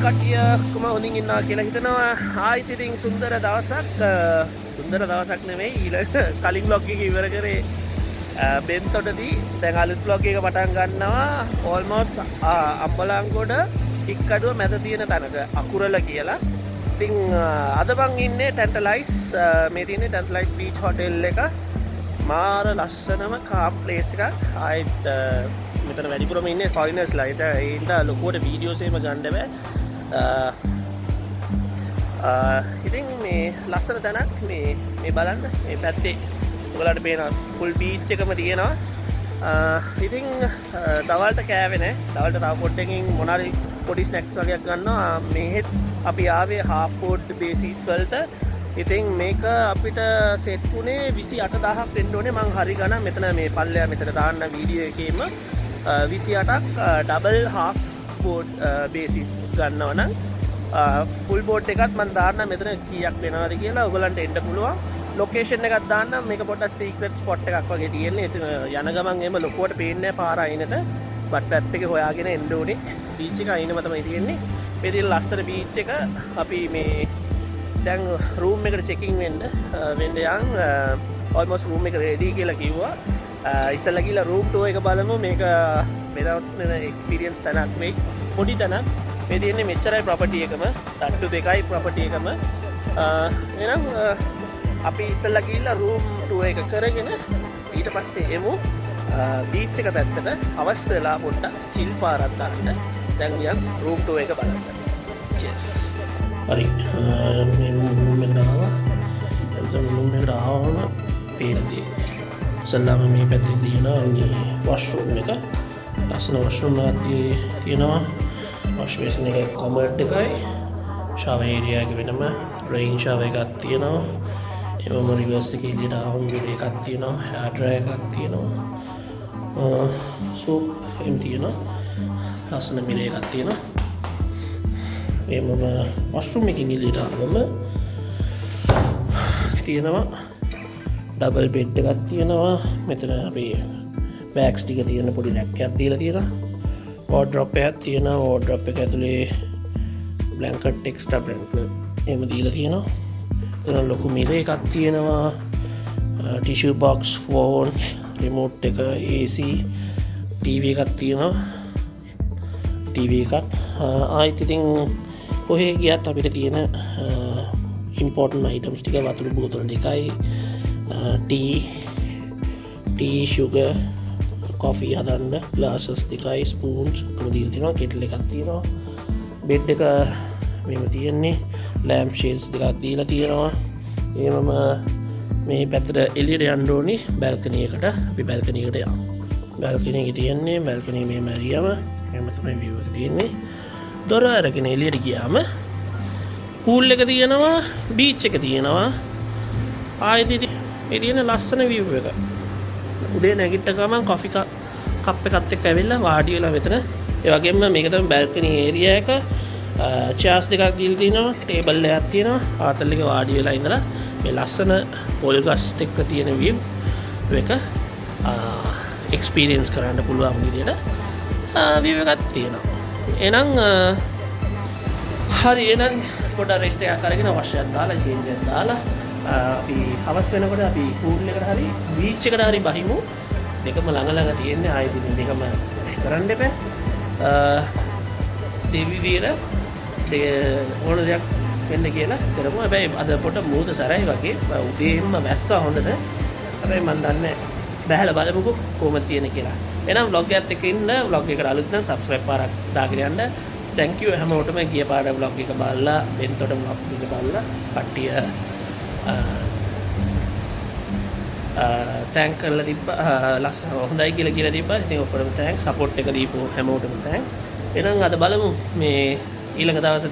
කටියක්ම හොඳින් ඉන්නවා කියලා හිතනවා. ආයිත් ඉතින් සුන්දර දවසක් නෙමෙයි ඊළඟ කලින් vlog එක ඉවර කරේ බෙන්තොටදී. දැන් අලුත් vlog එක පටන් ගන්නවා almost අම්බලන්ගොඩ ටික්කඩුව මැද තියෙන තැනක අකුරල කියලා. ඉතින් අද මං ඉන්නේ ටැන්ටලයිස් මේ තියෙන්නේ ටැන්ටලයිස් බීච් හොටෙල් එක. මාර ලස්සනම කාම් ප්ලේස් එකක්. ආයිත් මෙතන වැඩිපුරම ඉන්නේ ෆොරිනර්ස්ලා. ඒට ලොකුවට වීඩියෝස් එහෙම ගන්න බෑ. ඉතින් මේ ලස්සන තැනක් මේ බලන්න මේ පැත්තේ ඔයාලට පේනවා ෆුල් බීච් එකම තියෙනවා. ඉතින් දවල්ට කෑවේ නෑ. දවල්ට තව පොඩ්ඩකින් මොනාරි පොඩි ස්නැක්ස් වගේක් ගන්නවා. මෙහෙත් අපි ආවේ half board basis වලට. ඉතින් මේක අපිට සෙට් වුණේ 28000ක් වෙන්න ඕනේ. මං හරි ගණන් මෙතන මේ පල්ලෙයා මෙතන දාන්න වීඩියෝ එකේම 28ක් ඩබල් half board basis ගන්නවා නම් ෆුල් බෝඩ් එකත් මම දාන්න මෙතන කීයක් වෙනවද කියලා ඔයගලන්ට එන්න පුළුවන්. ලොකේෂන් එකක් දාන්න මේක පොඩ්ඩක් සීක්‍රට් ස්පොට් එකක් වගේ තියෙන්නේ. ඉතින් යන ගමන් එහෙම ලොකුවට පේන්නේ නැහැ පාර අයිනට. බට් පැප් එකේ හොයාගෙන එන්න ඕනේ. බීච් එක අයිනම තමයි තියෙන්නේ. මේ තියෙන ලස්සන බීච් එක අපි මේ දැන් රූම් එකට චෙකින් වෙන්න යන් ඔල්මෝස්ට් රූම් එක රෙඩි කියලා කිව්වා. ඉස්සෙල්ලා ගිහලා රූම් ටුවර් එක බලමු. මේක without experience තැනක් මේ පොඩි තැනක්. මේ තියෙන්නේ මෙච්චරයි ප්‍රොපර්ටි එකම. තට්ටු දෙකයි ප්‍රොපර්ටි එකම. එහෙනම් අපි ඉස්සෙල්ලා ගිහලා රූම් ටුවර් එක කරගෙන ඊට පස්සේ එමු බීච් එක පැත්තට. අවශ්‍ය වෙලා පොඩ්ඩක් චිල් පාරක් දාන්න. දැන් යන් රූම් ටුවර් එක බලන්න. cheers. හරි මේ රූම් එකට ආවා. එතන රූම් එකට ආවම පේනදී ඉස්සෙල්ලාම මේ පැත්තේ තියෙනවා මේ වොෂ්රූම් එක. ලස්සන වොෂ්රූම් එකක් තියෙනවා. වොෂ් බේසින් එකයි කමෝඩ් එකයි ෂාවර් ඒරියා එක වෙනම රේන් ෂාවර් එකක් තියෙනවා. ඒවම රිවර්ස් එකේ එළියට ආවම එකක් තියෙනවා. හෙයාර් ඩ්‍රයර් එකක් තියෙනවා. සෝප් එහෙම තියෙනවා. ලස්සන මිරර් එකක් තියෙනවා. ඒවම වොෂ්රූම් එකකින් එළියට ආවම තියෙනවා ඩබල් බෙඩ් එකක් තියෙනවා. මෙතන අපේ බෑග්ස් ටික තියෙන පොඩි රැක් එකක් දීලා තියෙනවා. වෝඩ්‍රොප් එකක් තියෙනවා. වෝඩ්‍රොප් එක ඇතුලේ බ්ලැන්කට් එක්ස්ට්‍රා බ්ලැන්කට් එහෙම දීලා තියෙනවා. එතන ලොකු මිරර් එකක් තියෙනවා. ටිෂු බොක්ස්, ෆෝන්, රිමෝට් එක, AC, ටීවී එකක් තියෙනවා. ටීවී එකක් ආයිත් ඉතින් කොහේ ගියත් අපිට තියෙන ඉම්පෝර්ටන්ට් අයිටම්ස් ටික වතුර බෝතල් දෙකයි, ටී, sugar, කොෆි හදන්න ග්ලාසස් දෙකයි, ස්පූන්ස් ඔක්කොම දීලා තියෙනවා. කෙටල් එකක් තියෙනවා. බෙඩ් එක මෙහෙම තියෙන්නේ. ලැම්ප් ෂේඩ්ස් දෙකක් දීලා තියෙනවා. එහෙමම මේ පැත්තට එළියට යන්න ඕනි බැල්කනි එකට. අපි බැල්කනි එකට යමු. බැල්කනි එක තියෙන්නේ බැල්කනි මෙහෙම හරියම මෙහෙම තමයි view එක තියෙන්නේ. දොර අරගෙන එළියට ගියාම pool එක තියෙනවා, beach එක තියෙනවා. ආයෙත් මේ තියෙන ලස්සන view එක. උදේ නැගිට ගමන් කොෆි කප් එකත් එක්ක ඇවිල්ලා වාඩි වෙලා මෙතන. ඒ වගේම මේක තමයි බැල්කනි ඒරියා එක. චෙයර්ස් දෙකක් දීලා තිනවා. ටේබල් එකක් තියෙනවා. ආතල් එක වාඩි වෙලා ඉඳලා මේ ලස්සන පොල් ගස් එක්ක තියෙන view එක එක්ස්පීරියන්ස් කරන්න පුළුවන් විදියට view එකක් තියෙනවා. එහෙනම් හරි එහෙනම් පොඩ්ඩක් රෙස්ට් එකක් අරගෙන වොෂ්යක් දාලා චේන්ජ් එකක් දාලා අපි හවස් වෙනකොට අපි පූල් එකට හරි බීච් එකට හරි බහිමු. දෙකම ළඟ තියෙන්නේ. ආයෙත් දෙකම කරන්න එපා. දෙවිවිර ඕන දෙයක් වෙන්න කියලා කරමු. හැබැයි අද පොට මූද සරයි වගේ උදේම වැස්සා හොඳට. හැබැයි මම දන්නේ බැලලා බලමුකෝ කොහොමද තියෙන්නේ කියලා. එහෙනම් vlog එකත් එක්ක ඉන්න. vlog එකට අලුත් නම් subscribe පාරක් දාගෙන යන්න. thank you හැමෝටම ගිය පාර vlog එක බලලා බෙන්තොට vlog එක බලලා කට්ටිය තැන්ක් කරලා තිබ්බා. ලස්සන හොඳයි කියලා තිබ්බා. ඉතින් ඔක්කොටම තැන්ක්ස්. සපෝට් එක දීපු හැමෝටම තැන්ක්ස්. එහෙනම් අද බලමු මේ ඊළඟ දවස්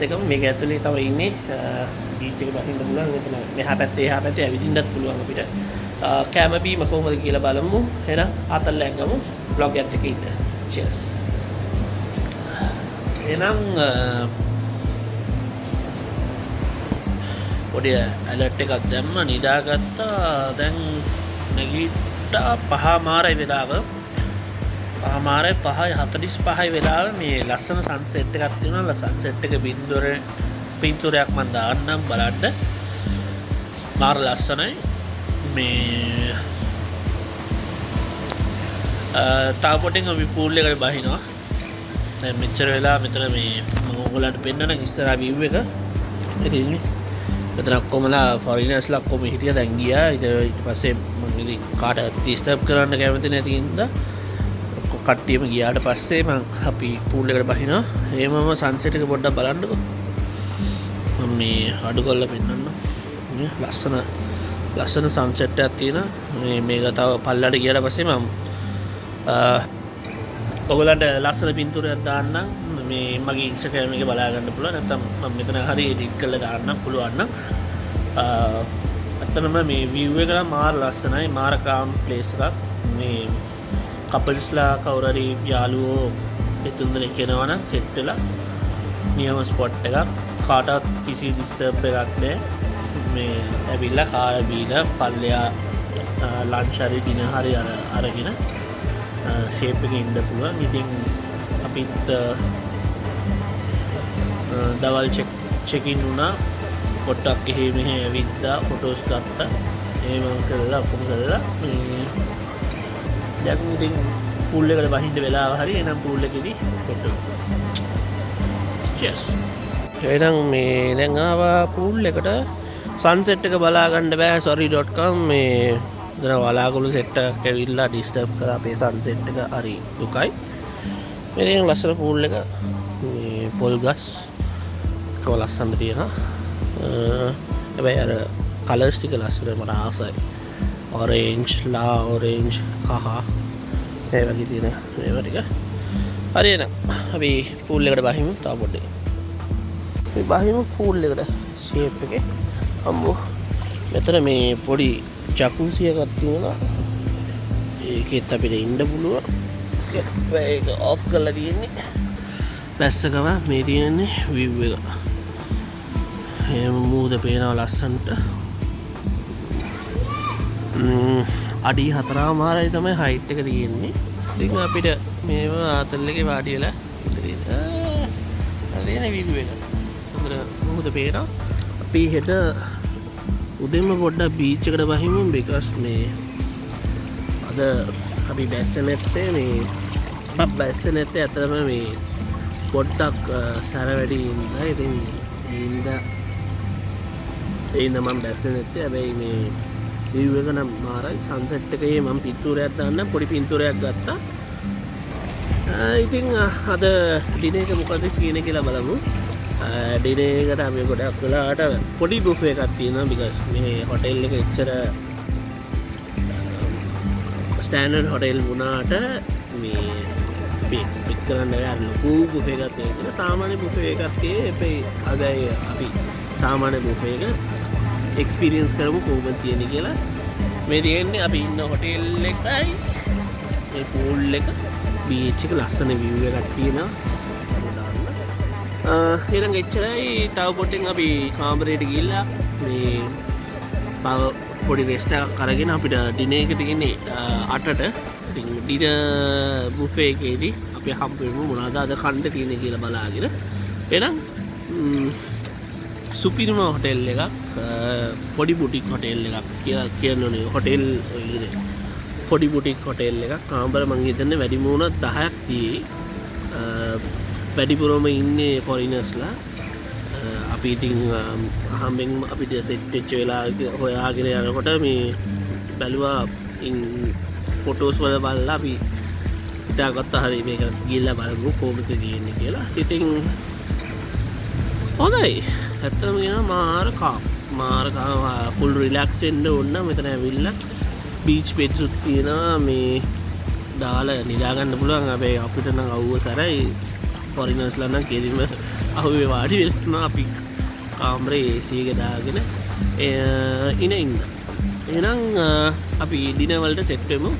දෙකම මේක ඇතුලේ තමයි ඉන්නේ. බීච් එක බහින්න පුළුවන්. මෙතන මෙහා පැත්තේ එහා පැත්තේ ඇවිදින්නත් පුළුවන් අපිට. කැම බීම කොහොමද කියලා බලමු. එහෙනම් ආතල්ලයක් ගමු. vlog එකත් එක්ක ඉන්න. cheers. එහෙනම් පොඩි ඇලර්ට් එකක් දැම්ම නිදාගත්තා. දැන් නැගිට්ටා 5:00 මාරයි වෙලාව. ආමාරය 5:45 වෙලාව මේ ලස්සන සන්සෙට් එකක් තියෙනවා. සන්සෙට් එක පින්තූරයක් මම දාන්නම් බලන්න. මාර ලස්සනයි. මේ තාම පොටින් අපි පූල් එකට බහිනවා. දැන් මෙච්චර වෙලා මෙතන මේ මම ඔයගොල්ලන්ට පෙන්නන ඉස්සරහ view එක. ඉතින් මෙතන ඔක්කොමලා ෆොරිනර්ස්ලා ඔක්කොම හිටියා දැන් ගියා. ඊට පස්සේ මම ඉතින් කාට ඩිස්ටර්බ් කරන්න කැමති නැති හින්දා කට්ටියම ගියාට පස්සේ අපි පූල් එකට බහිනවා. එහෙමම සන්සෙට් එක පොඩ්ඩක් බලන්නකෝ. මම මේ අඩු කරලා පෙන්නන්නම්. මේ ලස්සන සන්සෙට් එකක් තියෙනවා. මේක තව පල්ලට ගියාට පස්සේ මම ඔයගලන්ට ලස්සන පින්තූරයක් දාන්නම්. මේ මගේ ඉන්ස්ටාග්‍රෑම් එකේ බලා ගන්න පුළුවන්. නැත්නම් මම මෙතන හරි එඩිට් කරලා දාන්නම් පුළුවන් නම්. අතනම මේ view එක නම් මාර ලස්සනයි. මාර කාම් ප්ලේස් එකක්. මේ කපල්ස්ලා කවුරු හරි යාළුවෝ දෙතුන් දෙනෙක් එනවා නම් සෙට් වෙලා නියම ස්පොට් එකක්. කාටවත් කිසි ඩිස්ටර්බ් එකක් නැහැ. මේ ඇවිල්ලා කාලා බීලා පල්ලෙයා ලන්ච් හරි ඩිනර් හරි අරගෙන ෂේප් එකේ ඉන්න පුළුවන්. ඉතින් අපිත් දවල් චෙක් ඉන් වුණා. පොට්ටක් එහෙ මෙහෙ ඇවිත්දා ෆොටෝස් ගත්තා. එහෙම කරලා ඔක්කොම කරලා දැන් ඉතින් පූල් එකට බහින්න වෙලාව හරි. එහෙනම් පූල් එකේදී සෙට් වෙනවා. yes. එහෙනම් මේ දැන් ආවා පූල් එකට. සන්සෙට් එක බලා ගන්න බෑ sorry.com මේ දන වලාකුළු සෙට් එකක් ඇවිල්ලා ඩිස්ටර්බ් කරා අපේ සන්සෙට් එක. හරි දුකයි. මේ ලස්සන පූල් එක මේ පොල් ගස් කව ලස්සන තියෙනවා. හැබැයි අර කලර්ස් ටික ලස්සන මට ආසයි. ඔරේන්ජ් කහ ඒ වගේ තියෙන මේවා ටික. හරි එහෙනම් අපි පූල් එකට බහිමු. තා පොඩ්ඩේ මේ බහිමු පූල් එකට ෂේප් එකේ. අම්මෝ මෙතන මේ පොඩි ජකුසි එකක් තියෙනවා. ඒකෙත් අපිට ඉන්න පුළුවන්. ඒක ඔෆ් කරලා තියෙන්නේ. බැස්සකම මේ තියෙන්නේ view එක. එහෙම මූද පේනවා ලස්සනට. අඩි 4.5යි තමයි හයිට් එක තියෙන්නේ. ඉතින් අපිට මේව ආතල් එකේ වාඩි වෙලා ඉතින් view එක. හොඳට මූද පේනවා. අපි හෙට උදේම පොඩ්ඩක් බීච් එකට බහිමු. because මේ අද අපි බැස්සේ නැත්තේ මේ බැස්සේ නැත්තේ අතරම මේ පොඩ්ඩක් සැර වැඩි ඉඳලා. ඉතින් ඒින්ද මම බැස්සේ නැත්තේ. හැබැයි මේ view එක නම් මාරයි. සන්සෙට් එකේ මම පින්තූරයක් දාන්න පොඩි පින්තූරයක් ගත්තා. ඉතින් අද ඩිනර් එක මොකද කියන්නේ කියලා බලමු. ඩිනර් එකට අපි ගොඩක් වෙලාවට පොඩි බුෆේ එකක් තියෙනවා. because මේ හොටෙල් එක එච්චර ස්ටෑන්ඩඩ් හොටෙල් වුණාට මේ අපි එක්ස්පෙක්ට් කරන්න බැහැ ලොකු බුෆේ එකක් තියෙනවා. සාමාන්‍ය බුෆේ එකක් තියෙන්නේ. හැබැයි අද අපි සාමාන්‍ය බුෆේ එක එක්ස්පීරියන්ස් කරමු කොහොමද තියෙන්නේ කියලා. මේ තියෙන්නේ අපි ඉන්න හොටෙල් එකයි මේ පූල් එක බීච් එක ලස්සන view එකක් තියෙනවා. එහෙනම් එච්චරයි. තව පොඩ්ඩෙන් අපි කාමරේට ගිහිල්ලා මේ පොඩි රෙස්ට් එකක් අරගෙන අපිට ඩිනර් එක තියෙන්නේ 8ට. ඉතින් ඩිනර් බුෆේ එකේදී අපි හම්බ වෙමු මොනවද අද කන්න තියෙන්නේ කියලා බලාගෙන. එහෙනම් සුපිරිම හොටෙල් එකක් පොඩි බුටික් හොටෙල් එකක් කියලා කියන්නේ. හොටෙල් පොඩි බුටික් හොටෙල් එකක්. කාමර මං හිතන්නේ වැඩිම වුණත් 10ක් තියෙයි. වැඩිපුරම ඉන්නේ ෆොරිනර්ස්ලා. අපි ඉතින් අහම්බෙන් අපිට සෙට් වෙච්ච වෙලා හොයාගෙන යනකොට මේ බැලුවා ෆොටෝස් වල බලලා අපි හිතාගත්තා හරි මේක ගිහිල්ලා බලමු කොහොමද තියෙන්නේ කියලා. ඉතින් හොඳයි. ඇත්තම කියනවා මාර කාම් ෆුල් රිලැක්ස් වෙන්න ඕන. මෙතන ඇවිල්ලා බීච් බෙඩ්ස් උත් තියෙනවා. මේ දාලා නිදා ගන්න පුළුවන්. හැබැයි අපිට නම් අවුව සරයි. ෆොරිනර්ස්ලා නම් කෙලින්ම අහුවේ වාඩි වෙලා අපි කාමරේ AC එක දාගෙන ඉන්න. එහෙනම් අපි ඩිනර් වලට සෙට් වෙමු.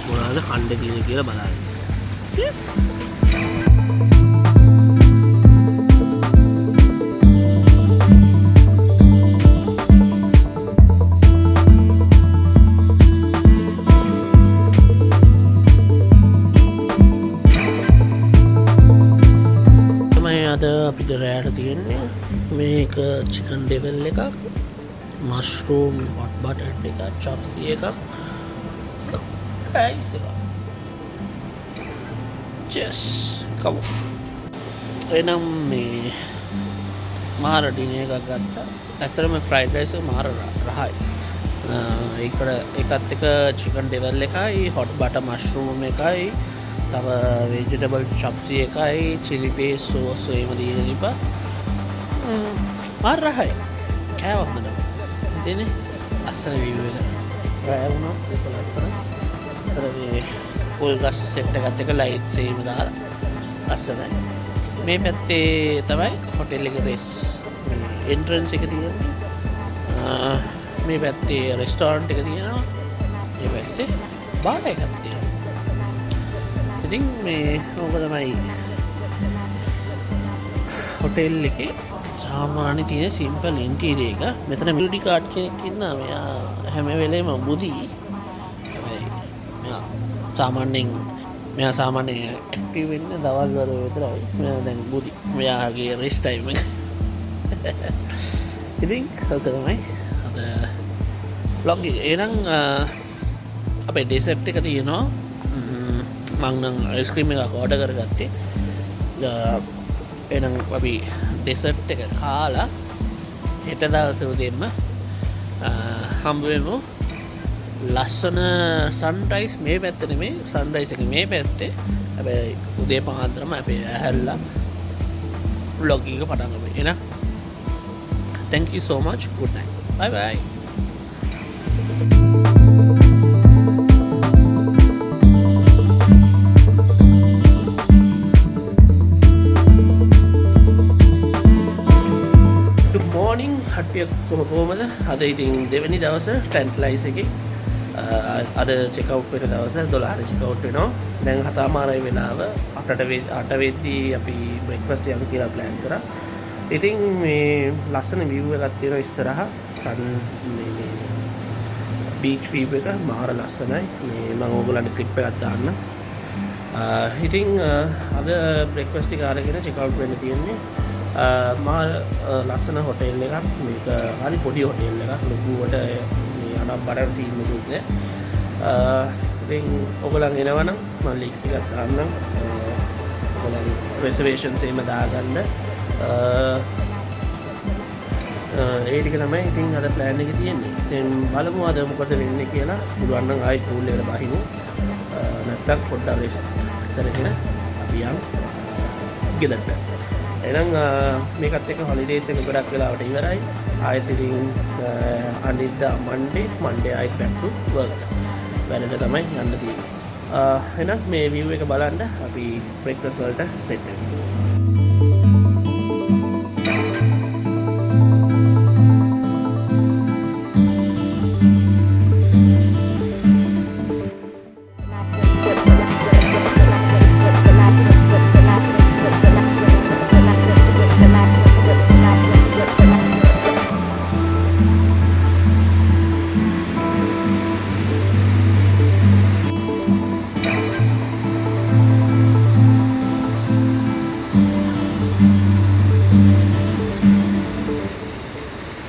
මොනවද කන්න තියෙන්නේ කියලා බලන්න. cheers. එක චිකන් ඩෙවල් එකක් මස්රූම් හොට් බටර් එකක් චොප්සි එකක් රයිස් එකක් චෙස් කමු එනම් මේ මාර ඩිනර් එකක් ගත්තා ඇත්තටම ෆ්‍රයිඩ් රයිස් එක මාර රහයි ඒකත් එක චිකන් ඩෙවල් එකයි හොට් බටර් මස්රූම් එකයි තව වෙජිටබල් චොප්සි එකයි චිලි පේස්ට් සෝස් එහෙම දීලා තිබ්බා මාර රහයි කෑවක් නේද ඉතින් අස්සන වීව් එක රෑ වුණා ඒක ලස්සන අර මේ පොල් ගස් සෙට් එකත් එක ලයිට්ස් එහෙම දාලා ලස්සනයි මේ පැත්තේ තමයි හොටෙල් එකේ රෙස් එන්ට්‍රන්ස් එක තියෙනවා මේ පැත්තේ රෙස්ටෝරන්ට් එක තියෙනවා මේ පැත්තේ බාර් එකක් තියෙනවා ඉතින් මේ ඕක තමයි හොටෙල් එකේ සාමාන්‍ය තියෙන සිම්පල් ඉන්ටීරියර් එක මෙතන මිලිටරි කාඩ් කෙනෙක් ඉන්නවා මෙයා හැම වෙලේම බුදි හැබැයි මෙයා සාමාන්‍යයෙන් ඇක්ටිව් වෙන්නේ දවල් වල විතරයි මෙයා දැන් බුදි මෙයාගේ රෙස් ටයිම් එක ඉතින් ඔක තමයි අද vlog එක එහෙනම් අපේ ඩෙසර්ට් එක තියෙනවා මම නම් අයිස්ක්‍රීම් එකක් ඕඩර් කරගත්තේ එහෙනම් අපි ඩෙසර්ට් එක කාලා හෙට දවසේ උදේම හම්බ වෙමු ලස්සන සන්රයිස් මේ පැත්තේ නෙමෙයි සන්රයිස් එක මේ පැත්තේ හැබැයි උදේ පාන්දරම අපි ඇහැරලා vlog එක පටන් ගමු එහෙනම් thank you so much good night bye bye කොහොමද අද ඉතින් දෙවැනි දවස ටැන්ට්ලයිස් එකේ අද චෙක්අවුට් වෙන දවස 12ට චෙක්අවුට් වෙනවා දැන් 7:00 වෙලාව 8 වෙද්දී අපි බ්‍රේක්ෆාස්ට් යන්න කියලා ප්ලෑන් කරා ඉතින් මේ ලස්සන view එකක් තියෙනවා ඉස්සරහා සන් මේ බීච් view එක මාර ලස්සනයි මේ මම ඕගොල්ලන්ට ක්ලිප් එකක් දාන්න ඉතින් අද බ්‍රේක්ෆාස්ට් එක අරගෙන චෙක්අවුට් වෙන්න තියෙන්නේ මාර ලස්සන හොටෙල් එකක් මේක හරි පොඩි හොටෙල් එකක් ලොකුවට මේ අනක් බඩ සීන් එකක් නෑ ඉතින් ඔයගොල්ලන් එනවනම් මම ලින්ක් එකක් දාන්නම් ඔයගොල්ලන් රිසර්වේෂන්ස් එහෙම දාගන්න ඒ ටික තමයි ඉතින් අද ප්ලෑන් එකේ තියෙන්නේ ඉතින් බලමු අද මොකද වෙන්නේ කියලා පුළුවන් නම් ආයි පූල් එකට බහිමු නැත්තම් පොඩ්ඩක් රෙස්ට් කරගෙන අපි යමු ගෙදරට එහෙනම් මේකත් එක්ක හොලිඩේස් එක ගොඩක් වෙලාවට ඉවරයි ආයෙත් ඉතින් අනිද්දා මන්ඩේ ආයෙත් back to work වැඩට තමයි යන්න තියෙන්නේ එහෙනම් මේ view එක බලන්න අපි බ්‍රේක්ෆාස්ට් වලට සෙට් වෙමු